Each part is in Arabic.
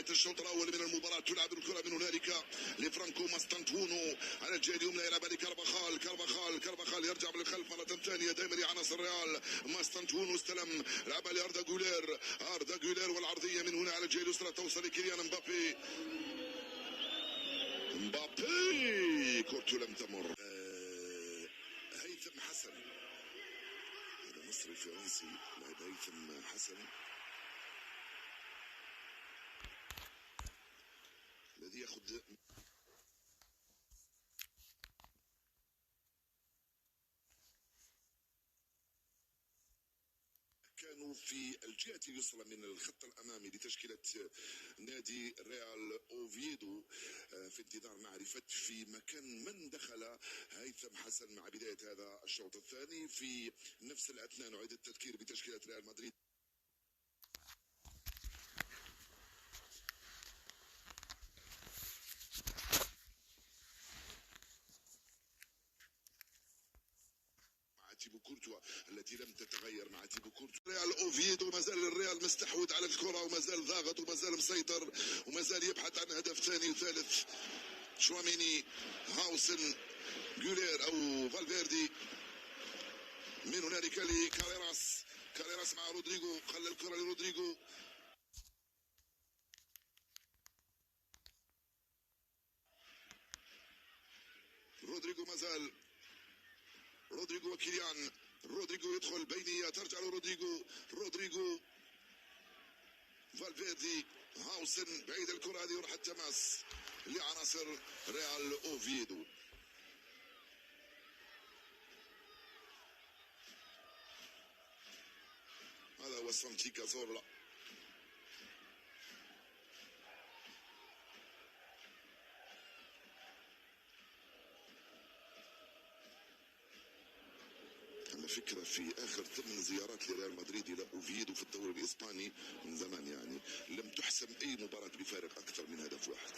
بداية الشوط الأول من المباراة. تلعب الكرة من هنالك لفرانكو ماستانتونو على الجهة اليمنى، يلعب لكارفاخال. كارفاخال يرجع من الخلف مرة ثانية دائما لعناصر الريال. ماستانتونو استلم، لعبها لأردا جولير والعرضية من هنا على الجهة اليسرى توصل لكيليان مبابي. كرة لم تمر. هيثم حسن، هذا مصري فرنسي، لاعب هيثم حسن الذي ياخذ كانوا في الجهة اليسرى من الخط الأمامي لتشكيلة نادي ريال أوفيدو في انتظار معرفة في مكان من دخل هيثم حسن مع بداية هذا الشوط الثاني. في نفس الأثناء نعيد التذكير بتشكيلة ريال مدريد. تيبو كورتوا التي لم تتغير مع تيبو كورتوا. ريال اوفيدو ما زال الريال مستحوذ على الكرة وما زال ضاغط وما زال مسيطر وما زال يبحث عن هدف ثاني وثالث. شواميني، هاوسن، جولير او فالفيردي، من هنالك كاريراس مع رودريجو، خلى الكرة لرودريجو. رودريجو ما زال، رودريجو وكيليان. رودريجو يدخل بينية، ترجع رودريجو فالفيردي، هاوسن بعيد الكرة هذه، يروح التماس لعناصر ريال اوفيدو. هذا هو سانتي كازورلا. فكرة في آخر 8 زيارات لريال مدريد إلى أوفيدو في الدوري الإسباني من زمان، يعني لم تحسم أي مباراة بفارق أكثر من هدف واحد،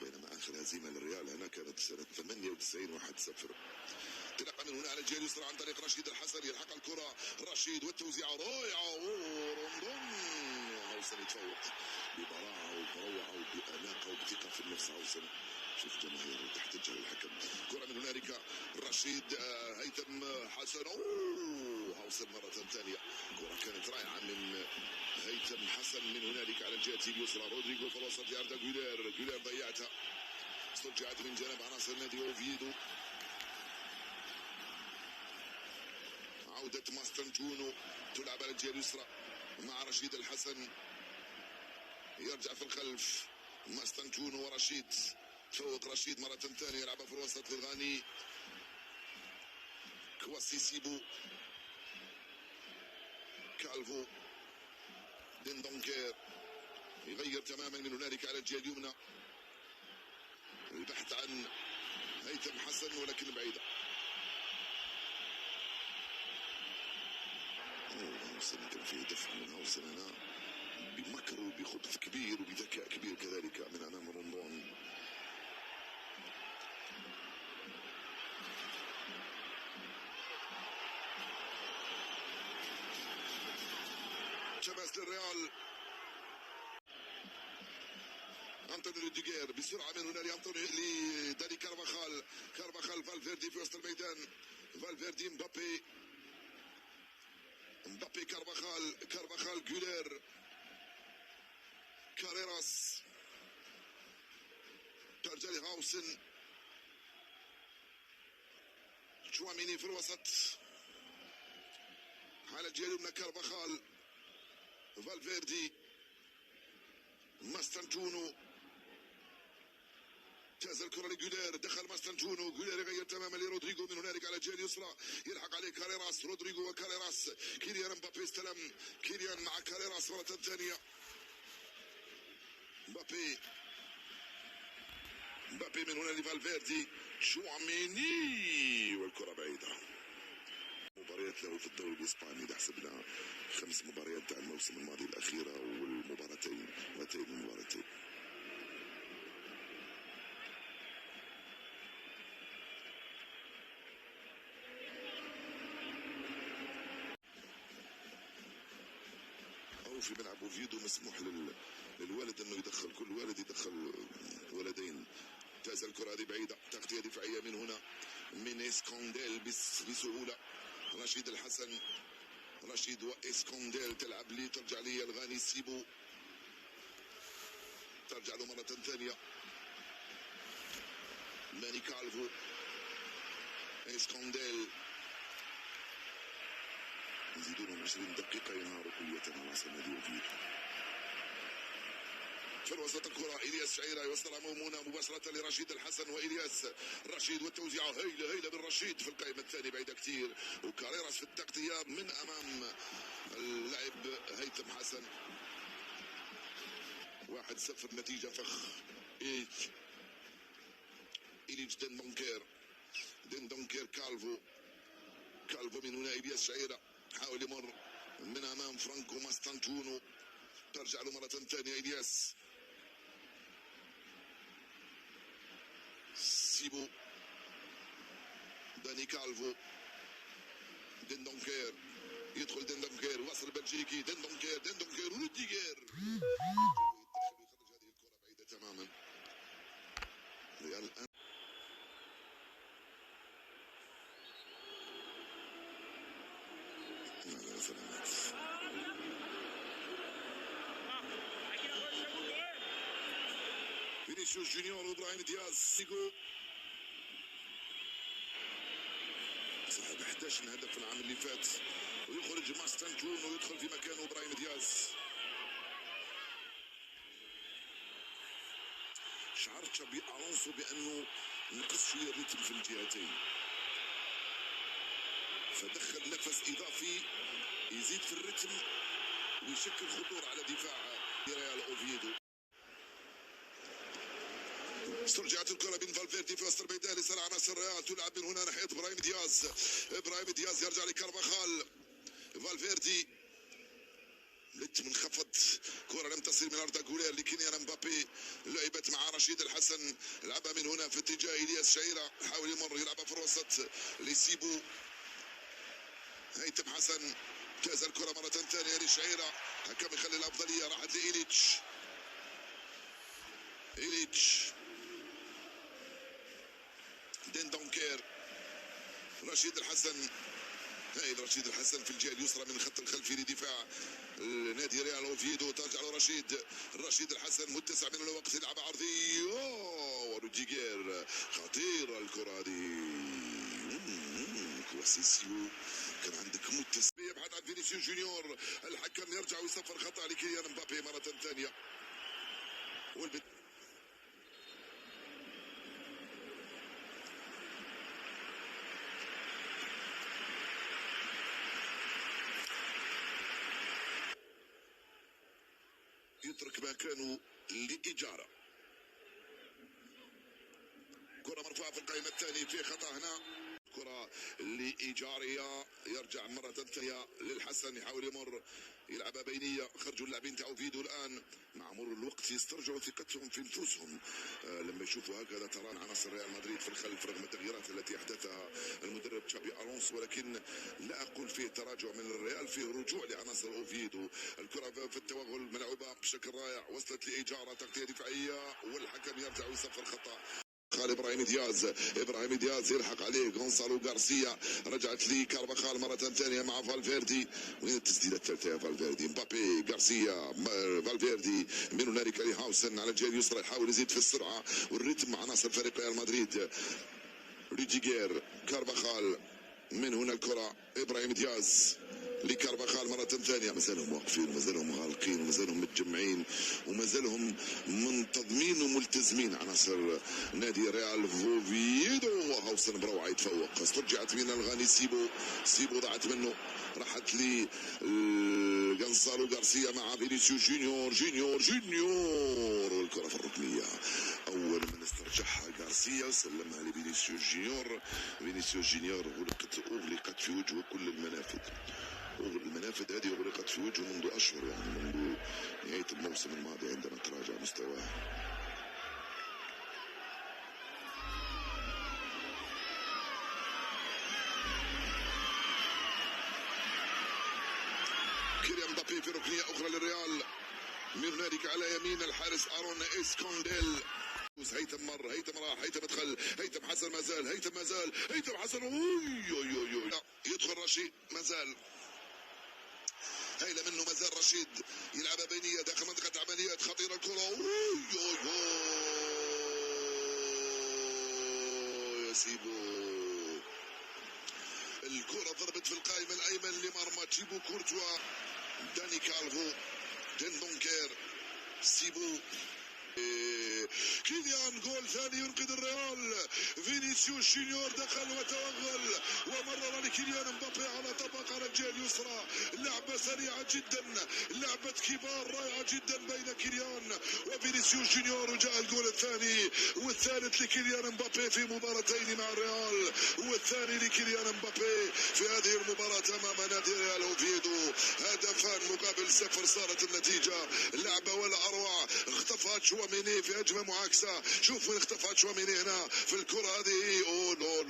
بينما آخر هزيمة للريال هنا كانت سنة 98 1-0. تلقى من هنا على الجهة اليسرى عن طريق رشيد الحسن، يلحق الكرة رشيد والتوزيع رائعة، روندون هاوسن يتفوق ببراعة وبروعة وبأناقة وبثقة في النفس. هاوسن شوف جماهير تحتج على الحكم. كرة من هنالك رشيد، هيثم حسن، هاوسن مرة ثانية. كرة كانت رائعة من هيثم حسن من هنالك على الجهة اليسرى. رودريجو في الوسط لأردا جولير ضيعتها، استرجعت من جانب عناصر نادي اوفيدو. عودة ماستانتونو، تلعب على الجهة اليسرى مع رشيد الحسن، يرجع في الخلف ماستانتونو ورشيد. تفوق رشيد مرة ثانية، يلعبها في الوسط للغاني كواسيسيبو، كالفو، ديندونكير يغير تماما من هنالك على الجهة اليمنى، البحث عن هيثم حسن ولكن بعيدة. هاوسن كان فيه دفع من هاوسن هنا بمكر وبخبث كبير وبذكاء كبير كذلك من امام روندون. شباس للريال، أنطوني روديجير بسرعة من هنا لداني كارفاخال. فالفيردي في وسط الميدان، فالفيردي مبابي كارفاخال جولير، كاريراس، ترجع لهاوسن، شواميني في الوسط على الجهة اليمنى كارفاخال، فالفيردي، ماستانتونو، جاز الكرة لجولير، دخل ماستانتونو، جولير يغير تماما لرودريجو من هنالك على الجهة اليسرى، يلحق عليه كاريراس. رودريجو وكاريراس، كيليان مبابي استلم، كيليان مع كاريراس مرة ثانية. مبابي من هنا لفالفيردي، شواميني والكرة بعيدة. مباريات له في الدوري الإسباني، ده حسبنا 5 مباريات تاع الموسم الماضي الأخيرة والمباراتين المباراتين. في ملعب اوفيدو مسموح للوالد انه يدخل، كل والد يدخل ولدين. تازال الكرة هذه بعيدة، تغطية دفاعية من هنا من اسكونديل بسهولة. رشيد الحسن، رشيد واسكونديل تلعب لي، ترجع لي الغاني سيبو، ترجع له مرة ثانية ماني كالفو. اسكونديل يزيدون 20 دقيقة ينهار كلية على نادي اوفيدو. في وسط الكرة إلياس شعيرة يوصلها مومونة مباشرة لرشيد الحسن، وإلياس رشيد والتوزيع هيلة من رشيد في القائمة الثانية بعيدة كتير، وكاريراس في التغطية من أمام اللاعب هيثم حسن. 1-0 نتيجة فخ. إليج دندونكير كالفو من هنا إلياس شعيرة حاول يمر من أمام فرانكو ماستانتونو، ترجع له مرة ثانية إلياس سيبو، داني كالفو، دندونكير يدخل، دندونكير وصل بلجيكي، دندونكير وروديجر يخرج هذه الكرة بعيدة تماما. ريال الآن لا سلامات. فينيسيوس جونيور وابراهيم دياز سيجو صاحب 11 هدف في العام اللي فات، ويخرج ماستانتون ويدخل في مكانه ابراهيم دياز. شعرت تشابي الونسو بانه نقص شويه الريتم في الجهتين، فدخل نفس اضافي يزيد في الريتم ويشكل خطوره على دفاع ريال اوفيدو. استرجعت الكرة بين فالفيردي في وسط الميدان لصالح عناصر الريال، تلعب من هنا ناحية ابراهيم دياز يرجع لكارفاخال. فالفيردي رتم منخفض، كرة لم تصل من أردا غولير لكيليان مبابي، لعبت مع رشيد الحسن، لعبها من هنا في اتجاه إلياس شعيرة، حاول يمر يلعبها في الوسط لسيبو. هيثم حسن جاز الكرة مرة ثانية لشعيرة، حكم يخلي الأفضلية، راحت لإيليتش. دندونكير، رشيد الحسن رشيد الحسن في الجهه اليسرى من الخط الخلفي لدفاع نادي ريال اوفيدو، ترجع له رشيد الحسن متسع من الوقت، يلعب عرضي وروديجر، خطيره الكره هذه. كواسيسيو كان عندك متسع، يبحث عن فينيسيوس جونيور، الحكم يرجع ويصفر خطا لكيليان مبابي مره ثانيه. يترك مكانه لإجارة. كرة مرفوعة في القائمة الثانية، في خطأ هنا، كرة لإيجارية، يرجع مرة ثانية للحسن، يحاول يمر يلعبها بينية، خرجوا اللاعبين تاع اوفيدو الآن مع مرور الوقت يسترجعوا ثقتهم في نفوسهم لما يشوفوا هكذا تران عناصر ريال مدريد في الخلف رغم التغييرات التي أحدثها المدرب تشابي الونسو، ولكن لا أقول فيه تراجع من الريال، فيه رجوع لعناصر اوفيدو. الكرة في التوغل ملعوبة بشكل رائع، وصلت لإيجارة، تغطية دفاعية، والحكم يرجع ويصفر خطأ. ابراهيم دياز يلحق عليه غونسالو غارسيا، رجعت لي كارفاخال مرة ثانية مع فالفيردي، وين التسديدة الثالثة يا فالفيردي؟ مبابي، غارسيا، فالفيردي، من هنالك لهاوسن على الجهة اليسرى، يحاول يزيد في السرعة والريتم مع عناصر فريق ريال مدريد. روديجر، كارفاخال، من هنا الكرة ابراهيم دياز لكارفاخال مرة ثانية، مازالهم واقفين ومازالهم غالقين ومازالهم متجمعين ومازالهم منتظمين وملتزمين عناصر نادي ريال اوفيدو. وهوسن بروعة يتفوق، استرجعت من الغاني سيبو ضاعت منه، راحت لي غونسالو غارسيا مع فينيسيوس جونيور والكرة في الركنية. أول من استرجعها غارسيا سلمها لفينيسيوس جونيور، أغلقت في وجهه كل المنافذ. هذه أغلقت في وجهه منذ أشهر، يعني منذ نهاية الموسم الماضي عندما تراجع مستواه. كيليان مبابي في ركنية أخرى للريال، من هنالك على يمين الحارس ارون اسكونديل. هيثم مر، هيثم راح، هيثم دخل، هيثم حسن مازال، هيثم مازال، هيثم حسن، اوي يدخل رشيد مازال، هيله منه مازال رشيد يلعبها بينيه داخل منطقه عمليات خطيره الكره، يا سيبو الكره ضربت في القائم الايمن لمرمى تيبو كورتوا، داني كالفو، ديندونكير، سيبو، كيليان جول ثاني ينقذ الريال. فينيسيوس جونيور دخل وتوغل ومرر لكيليان مبابي على طبق على الجهه اليسرى. لعبه سريعه جدا، لعبه كبار رائعه جدا بين كيليان وفينيسيوس جونيور، وجاء الجول الثاني والثالث لكيليان مبابي في مباراتين مع الريال، والثاني لكيليان مبابي في هذه المباراه امام نادي ريال اوفيدو. هدفان مقابل 0 صارت النتيجه. لعبه ولا اروع، اختفت تشواميني في هجمه معاكسه. شوف وين اختفى تشواميني هنا في الكره هذه. اوه لو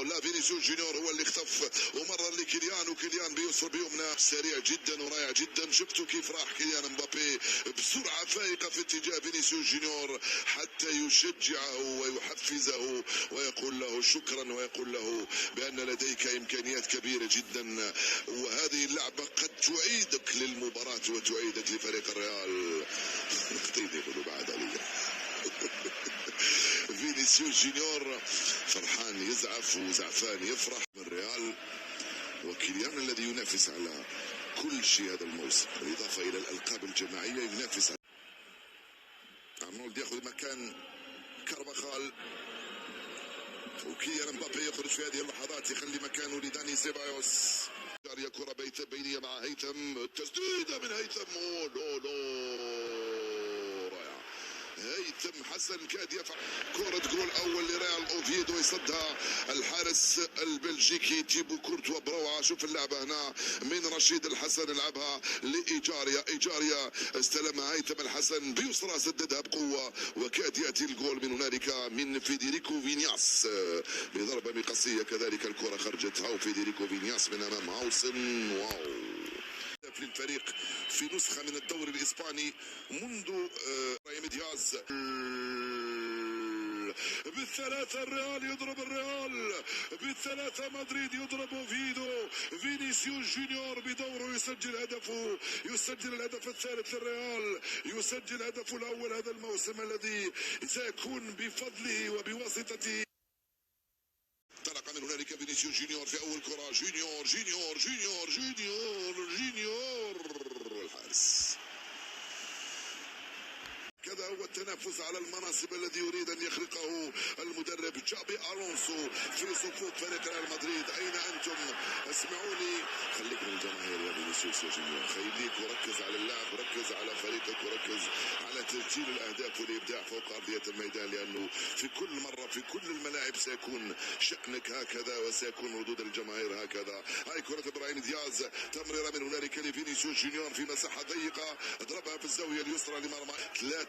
لا، فينيسيوس جونيور هو اللي اختف ومرر لكيليان، وكيليان بيسر بيمنى سريع جدا ورائع جدا. شفتوا كيف راح كيليان مبابي بسرعه فائقه في اتجاه فينيسيوس جونيور حتى يشجعه ويحفزه ويقول له شكرا، ويقول له بان لديك امكانيات كبيره جدا، وهذه اللعبه قد تعيدك للمباراه وتعيدك لفريق الريال. يقولوا بعد عليك فينيسيوس جونيور فرحان يزعف وزعفان يفرح من الريال، وكيليان الذي ينافس على كل شيء هذا الموسم، بالاضافه الى الالقاب الجماعيه ينافس. ارنولد ياخذ مكان كارفاخال، وكيليان مبابي يخرج في هذه اللحظات يخلي مكانه لداني سيبايوس. جارية كرة بينية مع هيثم، التسديدة من هيثم، رائع. هيثم حسن كاد يفعل كرة جول أول لريال أوفيدو، يصدها الحارس البلجيكي تيبو كورتوا بروعة. شوف اللعبة هنا من رشيد الحسن، لعبها لإيجاريا، استلمها هيثم الحسن بيسرى، سددها بقوة وكاد يأتي الجول من هنالك من فيديريكو فينياس بضربة مقصية. كذلك الكرة خرجت هاو فيديريكو فينياس من أمام هاوسن. واو للفريق في نسخة من الدوري الإسباني منذ براهيم دياز. بالثلاثة الريال يضرب الريال، بالثلاثة مدريد يضرب اوفيدو. فينيسيوس جونيور بدوره يسجل هدفه، يسجل الهدف الثالث للريال، يسجل هدفه الأول هذا الموسم الذي سيكون بفضله وبواسطته. انطلق من هنالك فينيسيوس جونيور في أول كرة، جونيور والحارس. كذا هو التنافس على المناصب الذي يريد ان يخلقه المدرب جابي الونسو في صفوف فريق ريال مدريد. اين انتم؟ اسمعوني، خليك من الجماهير يا فينيسيوس يا جونيور، خليك وركز على اللعب، وركز على فريقك، وركز على تسجيل الاهداف والابداع فوق ارضيه الميدان، لانه في كل مره في كل الملاعب سيكون شانك هكذا وسيكون ردود الجماهير هكذا. هاي كره ابراهيم دياز، تمريره من هنالك لفينيسيوس جونيور في مساحه ضيقه، اضربها في الزاويه اليسرى لمرمى.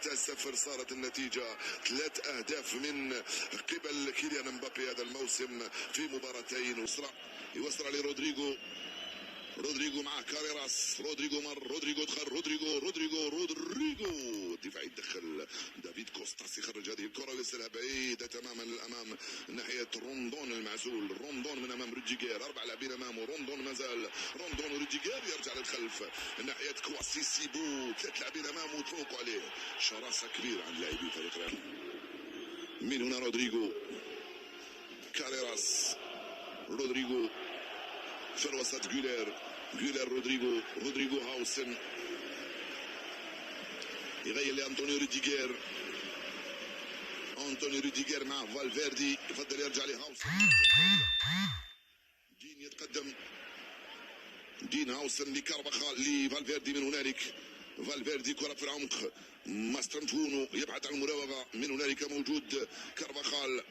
3-0 صارت النتيجة، 3 أهداف من قبل كيليان مبابي هذا الموسم في مباراتين. يوصل لرودريجو، رودريجو مع كاريراس، رودريجو مر، رودريجو دخل، رودريجو الدفاع يدخل، دافيد كوستاس يخرج هذه الكرة ويرسلها بعيدة تماما للأمام ناحية روندون المعزول. روندون من أمام روديجير، 4 لاعبين أمامه، روندون مازال، روندون وروديجير يرجع للخلف ناحية كواسي سيبو، 3 لاعبين أمامه وطلقوا عليه. شراسة كبيرة عن لاعبي فريق ريال. من هنا رودريجو، كاريراس، رودريجو في الوسط، جولير رودريجو هاوسن يغير لأنطونيو روديجير مع فالفيردي، يفضل يرجع لهاوسن. دين يتقدم، دين هاوسن لكارفاخال لفالفيردي، من هنالك فالفيردي كرة في العمق، ماسترانتونو يبحث عن المراوغة، من هنالك موجود كارفاخال